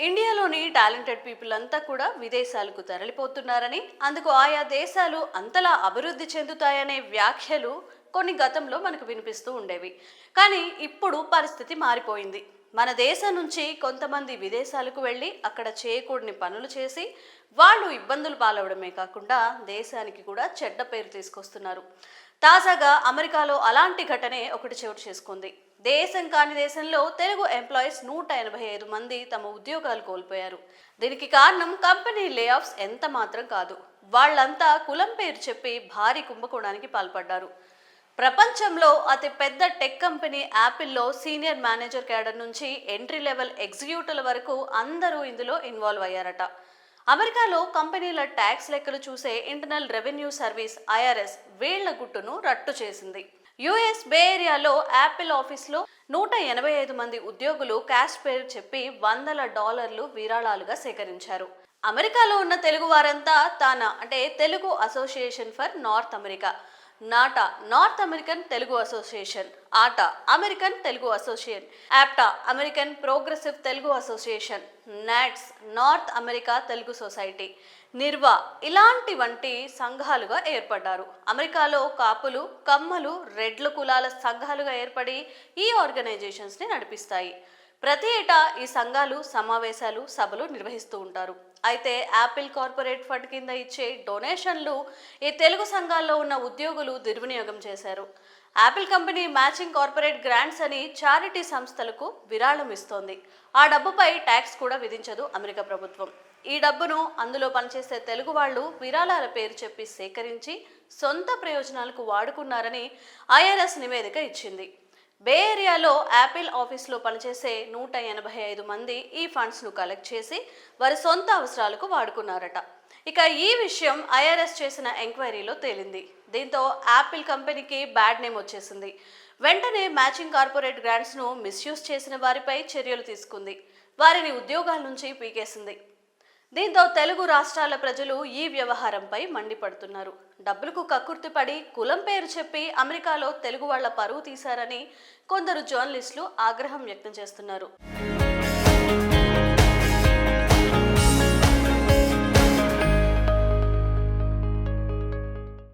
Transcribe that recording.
ఇండియాలోని talented people అంతా కూడా విదేశాలకు తరలిపోతున్నారని, అందుకు ఆయా దేశాలు అంతలా అభివృద్ధి చెందుతాయనే వ్యాఖ్యలు కొన్ని గతంలో మనకు వినిపిస్తూ ఉండేవి. కానీ ఇప్పుడు పరిస్థితి మారిపోయింది. మన దేశం నుంచి కొంతమంది విదేశాలకు వెళ్ళి అక్కడ చేయకూడని పనులు చేసి వాళ్ళు ఇబ్బందులు పాలవడమే కాకుండా దేశానికి కూడా చెడ్డ పేరు తీసుకొస్తున్నారు. తాజాగా అమెరికాలో అలాంటి ఘటనే ఒకటి చోటు చేసుకుంది. దేశం కాని దేశంలో తెలుగు ఎంప్లాయీస్ 185 మంది తమ ఉద్యోగాలు కోల్పోయారు. దీనికి కారణం కంపెనీ లే ఆఫ్స్ ఎంత మాత్రం కాదు. వాళ్ళంతా కులం పేరు చెప్పి భారీ కుంభకోణానికి పాల్పడ్డారు. ప్రపంచంలో అతి పెద్ద టెక్ కంపెనీ యాపిల్లో సీనియర్ మేనేజర్ క్యాడర్ నుంచి ఎంట్రీ లెవెల్ ఎగ్జిక్యూటివ్ల వరకు అందరూ ఇందులో ఇన్వాల్వ్ అయ్యారట. అమెరికాలో కంపెనీల ట్యాక్స్ లెక్కలు చూసే ఇంటర్నల్ రెవెన్యూ సర్వీస్ IRS వీళ్ల గుట్టును రట్టు చేసింది. US బే ఏరియాలో యాపిల్ ఆఫీస్లో 185 మంది ఉద్యోగులు క్యాష్ పేరు చెప్పి $100 విరాళాలుగా సేకరించారు. అమెరికాలో ఉన్న తెలుగు వారంతా తానా అంటే Telugu association for North America, NATA North American Telugu association, ATA American Telugu association, APTA American progressive Telugu association, NATS North America Telugu society, నిర్వా ఇలాంటి వంటి సంఘాలుగా ఏర్పడ్డారు. అమెరికాలో కాపులు, కమ్మలు, రెడ్ల కులాల సంఘాలుగా ఏర్పడి ఈ ఆర్గనైజేషన్స్ని నడిపిస్తాయి. ప్రతి ఏటా ఈ సంఘాలు సమావేశాలు, సభలు నిర్వహిస్తూ ఉంటారు. అయితే యాపిల్ కార్పొరేట్ ఫండ్ కింద ఇచ్చే డొనేషన్లు ఈ తెలుగు సంఘాల్లో ఉన్న ఉద్యోగులు దుర్వినియోగం చేశారు. Apple company matching corporate grants అని చారిటీ సంస్థలకు విరాళం ఇస్తోంది. ఆ డబ్బుపై ట్యాక్స్ కూడా విధించదు అమెరికా ప్రభుత్వం. ఈ డబ్బును అందులో పనిచేసే తెలుగు వాళ్ళు విరాళాల పేరు చెప్పి సేకరించి సొంత ప్రయోజనాలకు వాడుకున్నారని IRS నివేదిక ఇచ్చింది. బే ఏరియాలో యాపిల్ ఆఫీస్లో పనిచేసే 185 మంది ఈ ఫండ్స్ను కలెక్ట్ చేసి వారి సొంత అవసరాలకు వాడుకున్నారట. ఇక ఈ విషయం IRS చేసిన ఎంక్వైరీలో తేలింది. దీంతో యాపిల్ కంపెనీకి బ్యాడ్ నేమ్ వచ్చేసింది. వెంటనే మ్యాచింగ్ కార్పొరేట్ గ్రాంట్స్ను మిస్యూజ్ చేసిన వారిపై చర్యలు తీసుకుంది. వారిని ఉద్యోగాల నుంచి పీకేసింది. దీంతో తెలుగు రాష్ట్రాల ప్రజలు ఈ వ్యవహారంపై మండిపడుతున్నారు. డబ్బులకు కక్కుర్తిపడి కులం పేరు చెప్పి అమెరికాలో తెలుగు వాళ్ల పరువు తీశారని కొందరు జర్నలిస్టులు ఆగ్రహం వ్యక్తం చేస్తున్నారు.